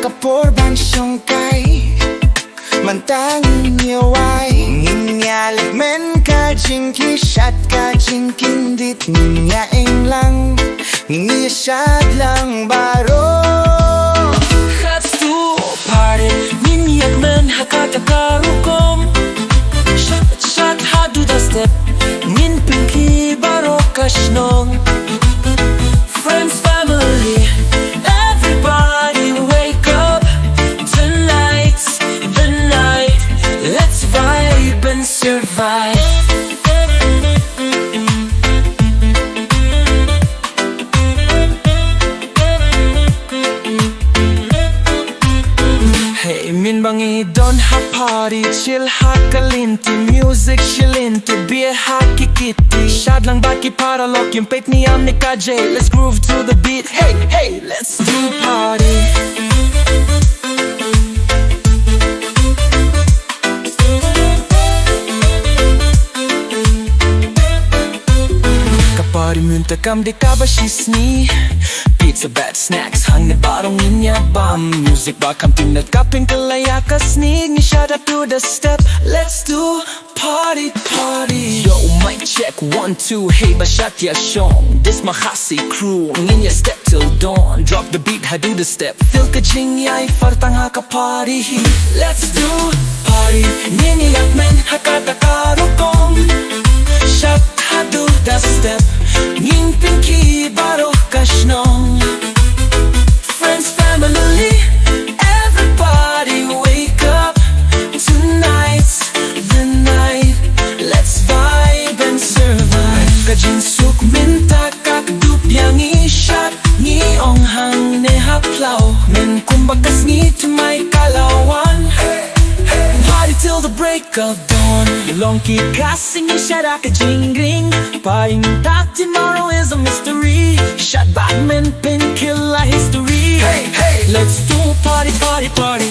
kaporban siyong kay Mantangin Rwai Ngin Ia Lehkmen ka Jingki Shad ka Jingkin dit Ngin Ia lang Ngin Ia Shad lang baro Let's do party Ngin Ia Lehkmen hakatagarukom Shad haduh the step Ngin pinky baro ka shnong Friends, family, everybody wake up. Tonight's the night. Let's vibe and survive. Hey, min bangi don't have party. Chill hakalinti, music shilinti, beer hakikiti. Shad lang baki para lock yung pet ni am ni KJ. Let's groove to the beat. Hey, hey, let's do party. Kapari mynta kam di kaba shisni. Pizza bad snacks hang ni barong inya bam. Music bakam tinat kaping kalaya kasnig ni Shad up to the step. Let's do party, party. Yo, mic check 1, 2. Hey, bashat ya shong. This my Khasi crew. Ngin ya step till dawn. Drop the beat, haduh the step. Feel ka jingiai fartang haka party. Let's do party. Ngin Ia Lehkmen hakatagarukom. Shad haduh the step. Ngin pinky baro ka shnong. Friends, family, everybody wake up. Tonight's the night. Let's vibe and survive. Kajin suk minta kakdup yang ishat. Ni ong hang ne haplaw. Men kumbagas ni Thymmai kalawan. Party till the break of dawn. Long keep casting and Shad ka jingring. Partying that tomorrow is a mystery. Shad badman painkiller history. Hey, hey, let's do party, party, party.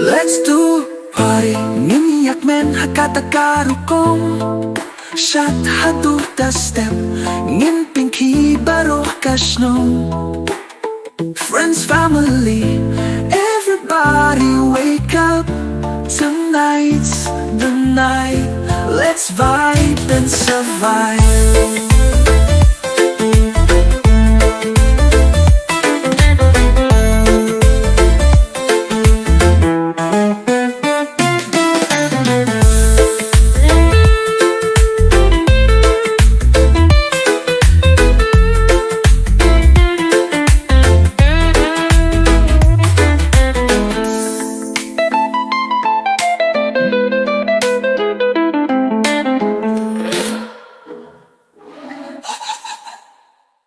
Let's do party. Ngin Ia Lehkmen hakatagarukom. Shad haduh the step. Ngin pinky baro ka shnong. Friends, family, everybody wake up. Tonight's the night. Let's vibe and survive.